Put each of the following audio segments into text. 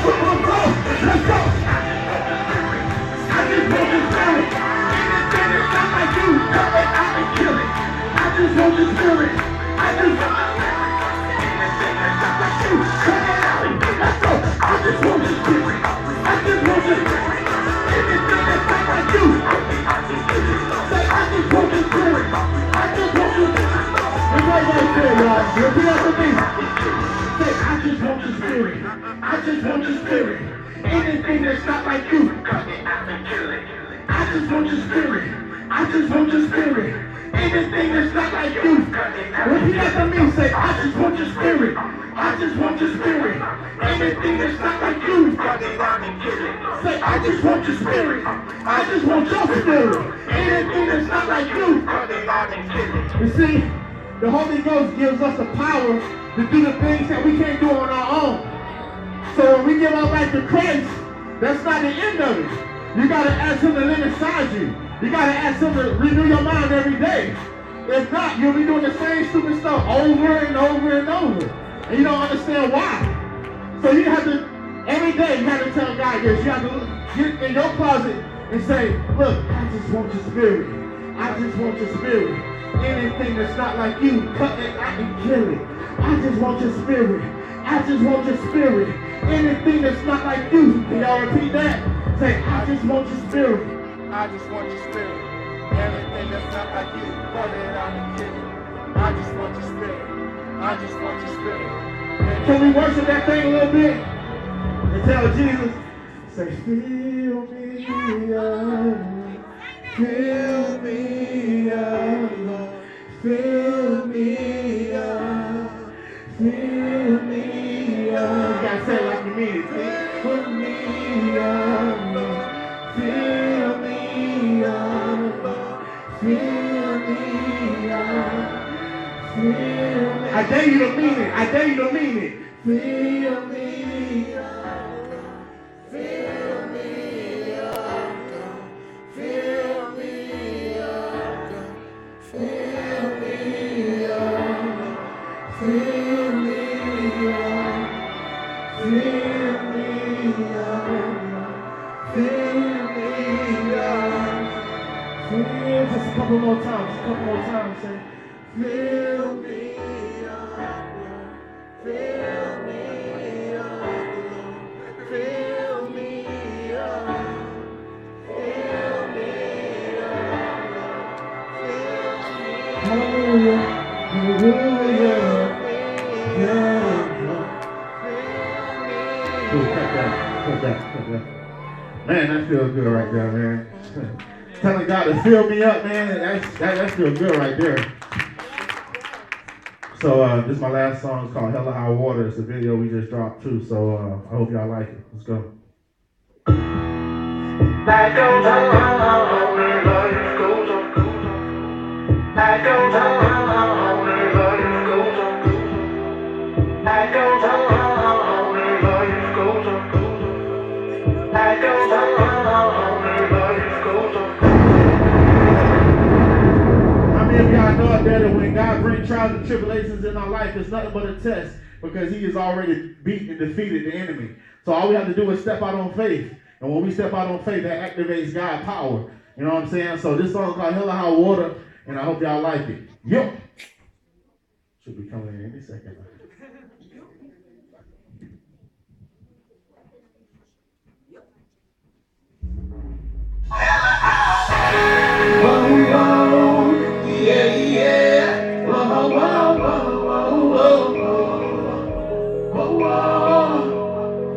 Let's go. I just want your spirit. Anything that's not like you, cut it out and kill it. I just want your spirit. I just want my spirit. Anything that's not like you, cut it out and kill it. Let's go. I just want your spirit. I just want your spirit. Anything that's not like you, say I just want your spirit. I just want your spirit. Right there, y'all. Repeat after me. Say, I just want your spirit. I just want your spirit. Anything that's not like you, cut it out and kill it. I just want your spirit. I just want your spirit. Anything that's not like you, repeat after me. Say, I just want your spirit. I just want your spirit. Anything that's not like you, cut it out and kill it. Say, I just want your spirit. I just want your spirit. Anything that's not like you, cut it out and kill it. You see, the Holy Ghost gives us the power to do the things that we can't do on our own. So when we give our life to Christ, that's not the end of it. You got to ask him to live inside you. You got to ask him to renew your mind every day. If not, you'll be doing the same stupid stuff over and over and over. And you don't understand why. So you have to, every day, you have to tell God this. You have to get in your closet and say, look, I just want your spirit. I just want your spirit. Anything that's not like you, cut it out and kill it. I just want your spirit. I just want your spirit. Anything that's not like you, can y'all repeat that? Say, I just want your spirit. I just want your spirit. Everything that's not like you, cut it out and kill it. I just want your spirit. I just want your spirit. Can we worship that thing a little bit? And tell Jesus, say, fill me up. Fill me up, Lord. Fill me up. Fill me up. You gotta say it like you mean it. Fill me up, Lord. Fill me up, Lord. Fill me up. Fill me. I dare you to mean it. I dare you to mean it. Fill me up. Fill me up. Fill me up. Fill me up. Fill me up. Fill me up. Fill me up. Fill just a couple more times. Just a couple more times. Say, fill me up. Fill me up. Fill me up. Fill me up. Hallelujah. Hallelujah. Cut that. Man, that feels good right there, man. Telling God to fill me up, man, that feels good right there. So this is my last song. It's called Hella High Water. It's a video we just dropped too. So I hope y'all like it. Let's go. Life goes on, life goes on. Life goes on, life goes on. Life goes on, life goes on. Life goes on, life goes on. How many of y'all know out there that when God brings trials and tribulations in our life, it's nothing but a test because he has already beaten and defeated the enemy. So all we have to do is step out on faith. And when we step out on faith, that activates God's power. You know what I'm saying? So this song is called Hella High Water, and I hope y'all like it. Yo! Should be coming in any second.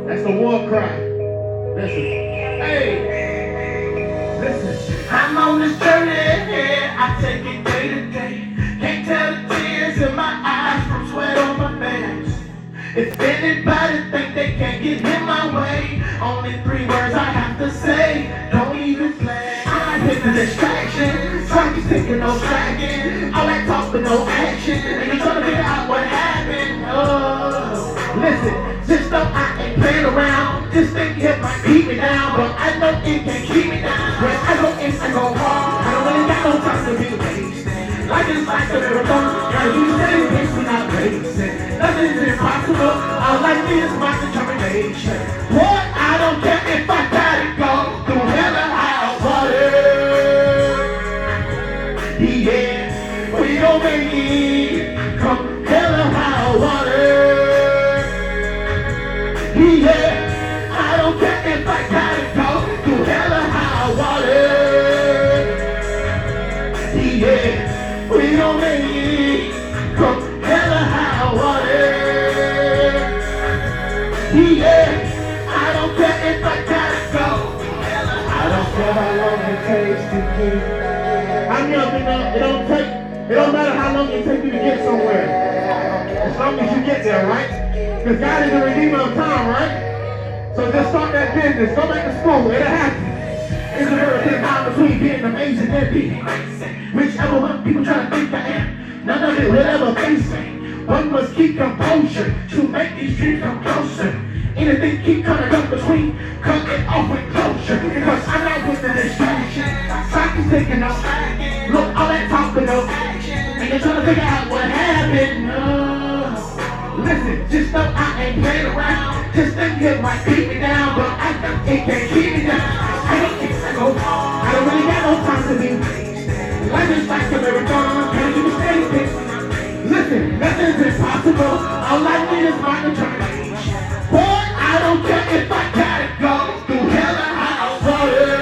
That's the war cry. Listen. Hey. Listen. I'm on this journey. I take it day to day. Can't tell the tears in my eyes from sweat on my face. If anybody think they can't get in my way, only 3 words I have to say. Don't even play. I'm hitting the distraction. Tracking, taking no tracking. All that talk but no action. And you're trying to figure out what happened. Oh. Listen, sister, I ain't playing around. This thing here might keep me down, but I know it can keep me down. When I go in, I go hard. I don't really got no time to be wasting. Life is like a marathon. Gotta use steady pace without racing. Nothing's impossible. All I need is my determination. Boy, I don't care if I gotta go through hell or high water. Yeah, we gon' make it come hell or high water. Yeah, I don't care if I gotta go through hell or high water. Yeah, we gon' make it come hell or high water. Yeah, I don't care if I gotta go. I don't care how long it takes to get. I'm young enough, it don't matter how long it takes you to get somewhere. As long as you get there, right? Because God is the redeemer of time, right? So just start that business, go back to school, it'll happen. It's a very thin line between being amazing and being crazy. Whichever one people try to think I am, none of it will ever face me. One must keep composure to make these dreams come closer. Anything keep coming up between, cut it off with closure. Because I'm not with the distraction. Stock is taking off. Look, all that talking of and you're trying to figure out what happened. Listen, just know I ain't playing around. Just think it might keep me down, but I think it can't keep me down. I don't think I go. I don't really got no time to be. Life is like a marathon, can't keep a steady pace. Listen, nothing's impossible. All I need is my determination. Boy, I don't care if I gotta go through hell or high water.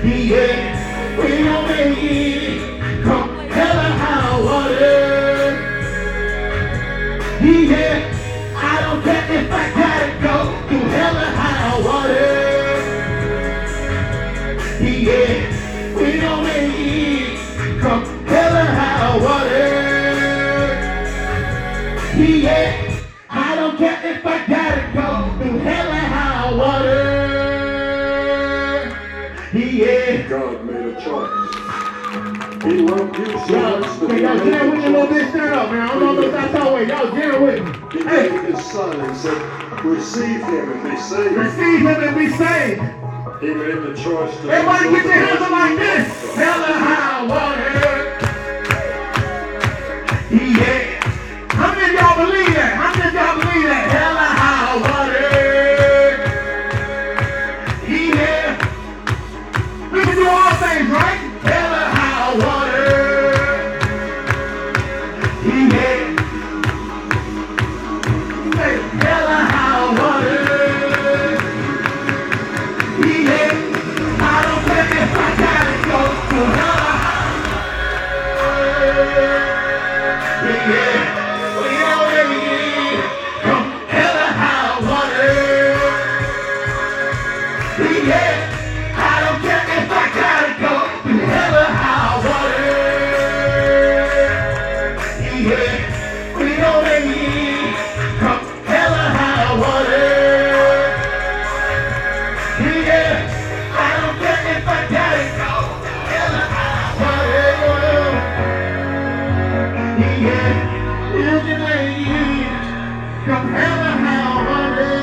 Yeah, we gon' make it come hell or high water. Yeah, I don't care if I gotta go through hell or high water. Yeah, we gon' make it come hell or high water. Yeah, I don't care if I gotta go through hell or high water. Yeah. God made a choice. He loved you so much that Hey, y'all jam with me a little bit, stand up, man. I don't know if that's our way. Y'all jam with me. He Hey, gave his son and said, receive him and be saved. receive him and be saved. He made the choice to Everybody get your hands up like this. Hell or high water. Yeah. How many of y'all believe that? How many of y'all believe that? Hell or high water. Yeah. We can do all things, right? Hell or high water. Yeah. Say, hell or high water. Yeah. I don't care if I gotta go through hell or high water. Yeah. We already from hell or high water. Yeah. I don't care if I gotta go through hell or high water. Yeah, we already from hell or high water. Yeah, I don't care if I gotta go through hell or high water. Yeah, you can make it from hell or high water.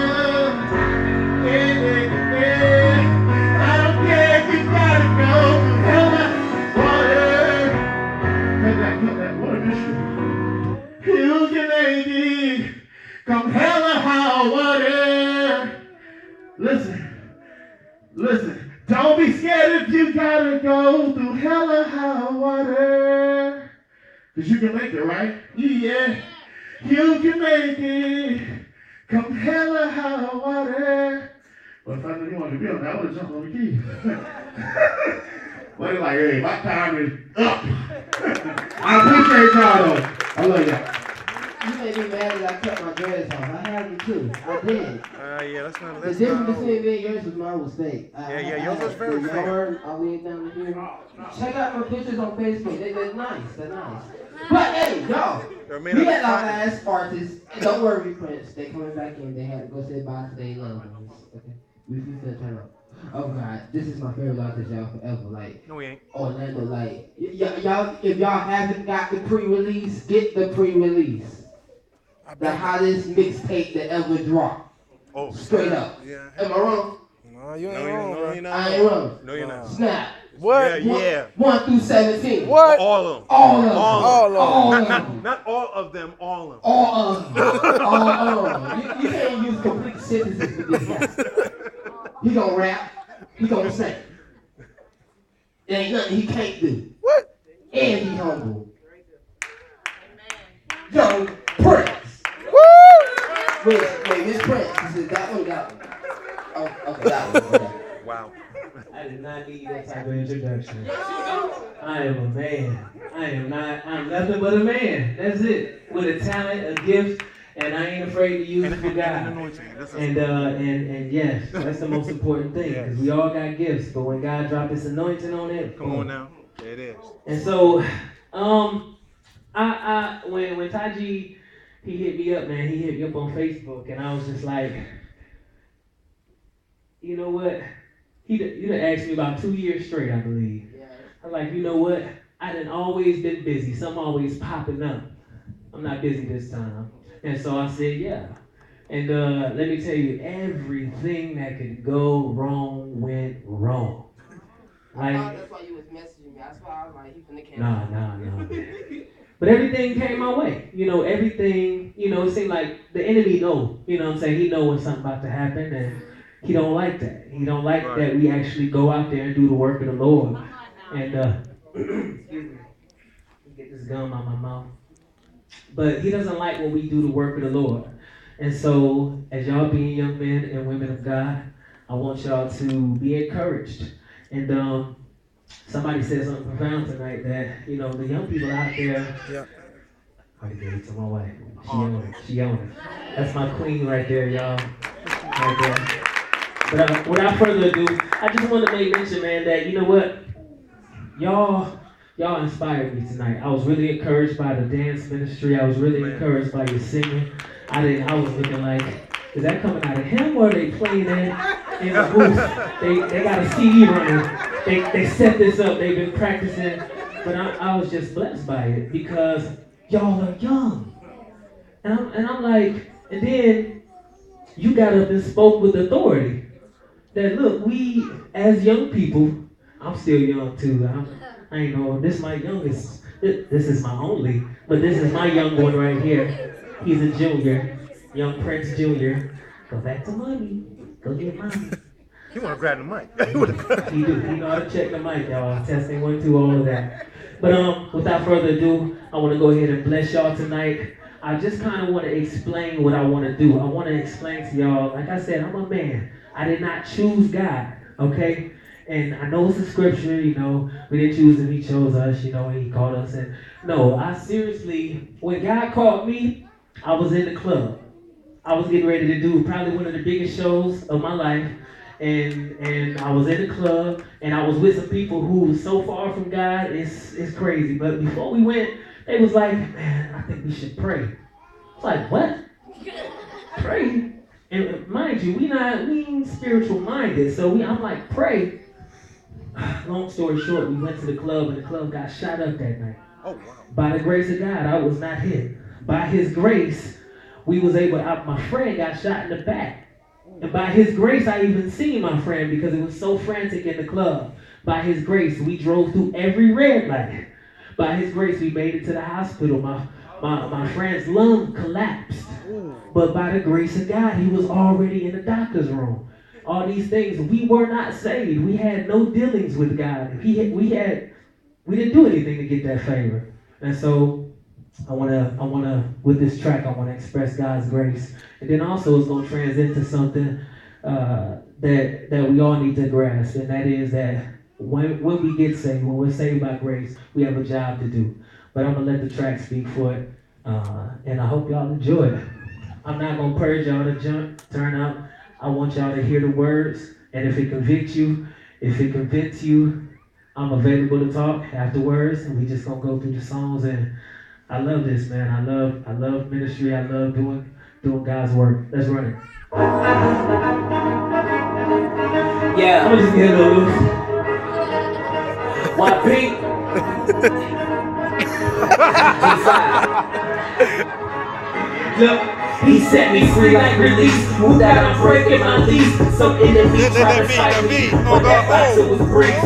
Yeah. I don't care if you gotta go through hell or water. Cut that, what a mystery. You can make it come hell or high water. Listen, don't be scared if you gotta go through hell or high water. Cause you can make it, right? Yeah, you can make it come hell or high water. But if I knew you wanted to be on that, I would have jumped on the key. Well, they're like, hey, my time is up. I appreciate y'all though. I love y'all. You made me mad that I cut my dreads off. I had them too. I did. Yeah, that's not. The That's difference not. between me and yours was my mistake. Yeah, yours was very the fair. yard all the way down to here. Check out my pictures on Facebook. They're nice. They're nice. But hey, y'all, we had our last artists. Don't worry, Prince. They coming back in. They had to go say bye to their loved ones. Okay, we finna turn up. Oh God, this is my favorite artist, y'all, forever. Like, No, we ain't. Orlando, like, y'all, if y'all haven't got the pre-release, get the pre-release. The hottest mixtape that ever dropped. Oh, Straight up. Yeah. Am I wrong? No, you ain't No, wrong, no, bro. you're not. I ain't wrong. No, you're not. Snap. What? Yeah. 1 through 17. What? All of them. All of them. All of them. Not all of them, all of them. All of them. All of them. You can't use complete sentences with this guy. He gonna rap. He gonna sing. There ain't nothing he can't do. What? And he humble. Young Prince. Woo! Wait, this Prince. He said that one. Oh, okay, that one. Okay. Wow. I did not need that type of introduction. I am a man. I'm nothing but a man. That's it. With a talent, a gift, and I ain't afraid to use it for God. And yes, that's the most important thing, because we all got gifts, but when God dropped His anointing on it, come on now. It is. And so, when Taji, he hit me up, man. He hit me up on Facebook, and I was just like, you know what? You done asked me about 2 years straight, I believe. Yeah. I'm like, you know what? I done always been busy. Something always popping up. I'm not busy this time. And so I said, yeah. And let me tell you, everything that could go wrong went wrong. I thought that's why you was messaging me. That's why I was like, he finna cancel. No. But everything came my way. You know, everything, it seemed like the enemy know. You know what I'm saying? He know when something about to happen, and he don't like that. He don't like that we actually go out there and do the work of the Lord. And, excuse me, get this gum out my mouth. But he doesn't like when we do the work of the Lord. And so, as y'all being young men and women of God, I want y'all to be encouraged. And somebody said something profound tonight that, the young people out there, I gave it to my wife. She owned it. That's my queen right there, y'all. Right there. But without further ado, I just want to make mention, man, that you know what? Y'all inspired me tonight. I was really encouraged by the dance ministry. I was really encouraged by your singing. I was looking like, is that coming out of him, or are they playing that in the booth? They got a CD running. They set this up. They've been practicing. But I was just blessed by it, because y'all are young. And I'm like, and then you got up and spoke with authority. That look, we as young people, I'm still young too. I ain't know, this is my youngest, this is my only, but this is my young one right here. He's a junior, young Prince Jr. Go back to mommy, go get mommy. He want to grab the mic. He do, he know how to check the mic, y'all. Testing 1, 2, all of that. But without further ado, I want to go ahead and bless y'all tonight. I just kind of want to explain what I want to do. I want to explain to y'all, like I said, I'm a man. I did not choose God, okay? And I know it's a scripture, we didn't choose him, he chose us, he called us. And no, I seriously, when God called me, I was in the club. I was getting ready to do probably one of the biggest shows of my life. And I was in the club, and I was with some people who was so far from God, it's crazy. But before we went, they was like, man, I think we should pray. It's like, what? Pray? And mind you, we ain't spiritual minded, so I'm like, pray. Long story short, we went to the club, and the club got shot up that night. Oh, wow. By the grace of God, I was not hit. By His grace, we was able, my friend got shot in the back. And by His grace, I even seen my friend, because it was so frantic in the club. By His grace, we drove through every red light. By His grace, we made it to the hospital. My friend's lung collapsed. But by the grace of God, he was already in the doctor's room. All these things, we were not saved. We had no dealings with God. We didn't do anything to get that favor. And so I wanna with this track, I wanna express God's grace. And then also it's gonna transit to something that we all need to grasp, and that is that when we get saved, when we're saved by grace, we have a job to do. But I'm gonna let the track speak for it, and I hope y'all enjoy it. I'm not gonna purge y'all to turn up. I want y'all to hear the words, and if it convicts you, I'm available to talk afterwards, and we just gonna go through the songs. And I love this, man. I love ministry. I love doing God's work. Let's run it. Yeah, I'm just getting a little loose. White pink. G5. Look. He set me free like release. Moved out, I'm breaking my lease. Some enemy tried to fight me, but that boxer was brief.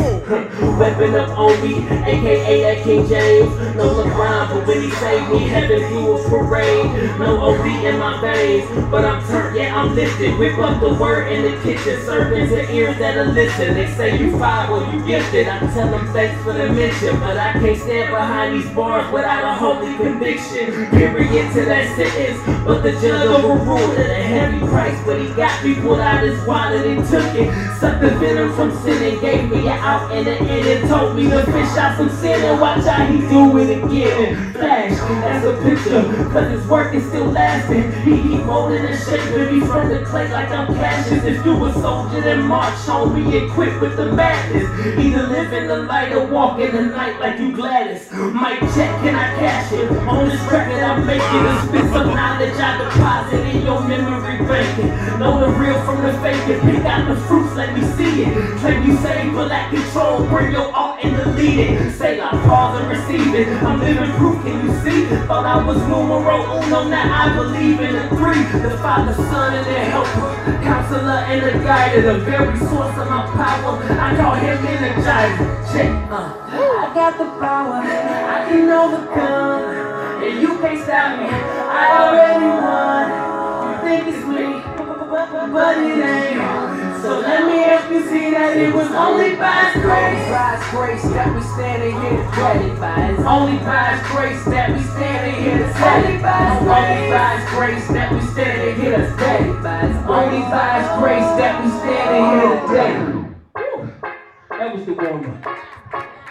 Weapon up on me, aka that King James. No LeBron, but when he saved me, heaven flew a parade. No OB in my veins, but I'm turned, yeah, I'm lifted. Whip up the word in the kitchen, servants and ears that'll listen. They say you fire, well you gifted. I tell them thanks for the mention, but I can't stand behind these bars without a holy conviction. Period to that sentence, but the judge overruled at a heavy price. But he got me, pulled out his wallet and took it. Sucked the venom from sin and gave me an out in the end and told me to fish out some sin and watch how he do it again. Flash, that's a picture, cause his work is still lasting. He molding and shaping me from the clay like I'm Cassius. If you a soldier, then march on me equipped with the madness. Either live in the light or walk in the night like you Gladys. Mic check, can I cash it? On this record I'm making a spit some knowledge I deposit in your memory banking. Know the real from the fake and pick out the fruits, let me see it. Claim you save but lack control, bring your art and delete it. Say I pause and receive it, I'm living proof, can you see? Thought I was numero uno, now I believe in the three. The Father, Son, and the Helper, Counselor and the Guide, the very source of my power. I call him Energizer. Check, I got the power, I can overcome, and you can't stop me. I already won. You think it's me, but it ain't. So let me help you see that it was only by His grace. By His grace that we standing here today. Only by His grace that we standing here today. Only by His grace that we standing here today. Only by His grace that we standing here today. That was the warm-up.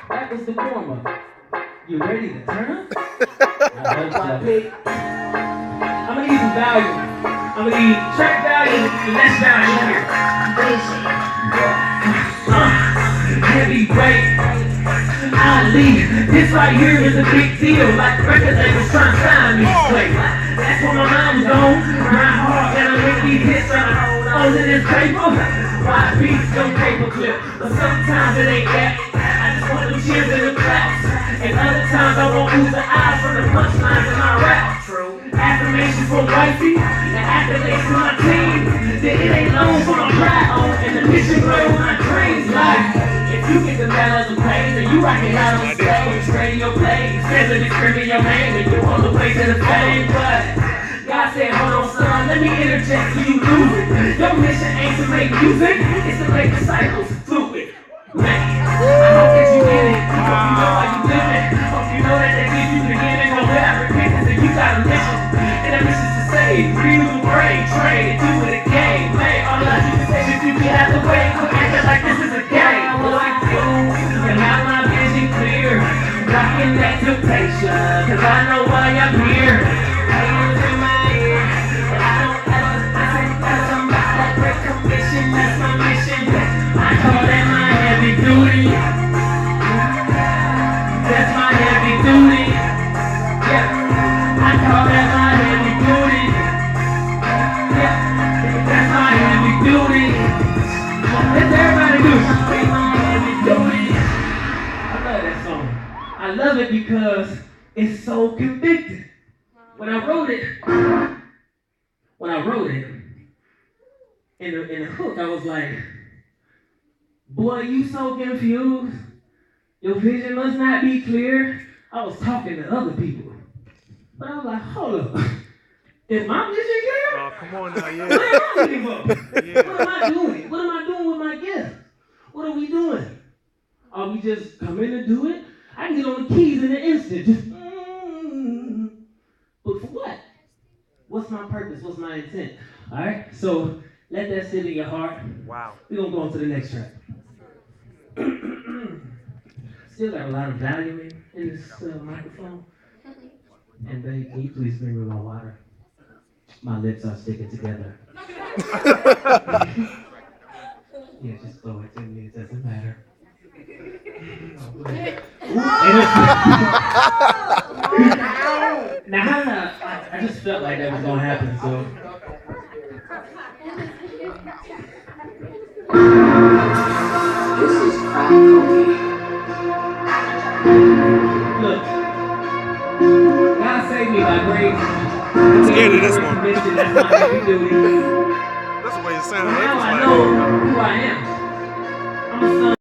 That was the warm-up. You ready to turn up? I'm gonna need some value. I'm gonna need track value and less value here. Heavyweight, Ali. This right here is a big deal. Like the record labels trying to sign me straight. That's what my mind was on. Grind hard and I make these hits on this paper. Why beats don't paperclip, but sometimes it ain't that. I just want the cheers and the claps. And other times I won't lose the eyes from the punchlines in my rap. Affirmation from wifey and accolades to my team. Then it ain't long for my pride on and the mission blur with my dreams. Like, if you get the medal of the page, then you rock it out on stage. Radio plays, says it is screaming your name, and you on the way to the fame. But God said, hold on, son, let me interject so you lose it. Your mission ain't to make music, it's to make disciples fluid. Man, I hope that you get it. Hope you know how you living. Hope you know that they give you the giving. Go without repentance and you got a mission. And that mission's to save, renew, brain, train, and do it again. Man, all I do is say that you get out the way. Quit acting like this is a game. What I do, and have my vision clear. Rocking that temptation, cause I know why I'm here. Haters in my ear, but I don't ever listen. Cause I'm about that great commission, that's my mission. I call that my heavy duty. That's my heavy duty. Yeah, I call that my heavy duty. Yeah, that's my heavy duty. Let's everybody do it. That's my heavy duty. I love that song. I love it because it's so convicting. When I wrote it, in the hook, I was like, boy, you so confused. Your vision must not be clear. I was talking to other people. But I was like, hold up. Is my vision clear? Oh, come on now, yeah. What am I looking for? Yeah. What am I doing? What am I doing with my gift? What are we doing? Are we just coming to do it? I can get on the keys in an instant. Just, But for what? What's my purpose? What's my intent? All right? So let that sit in your heart. Wow. We're going to go on to the next track. Still got a lot of value in this microphone. And babe, can you please bring me my water? My lips are sticking together. Yeah, just throw it to me. It doesn't matter. Now, I just felt like that was going to happen, so. This is crack cocaine. Look, God saved me by grace. I'm scared of this one. That's my heavy duty. That's the way it sounds. Now I know who I am. I'm a son.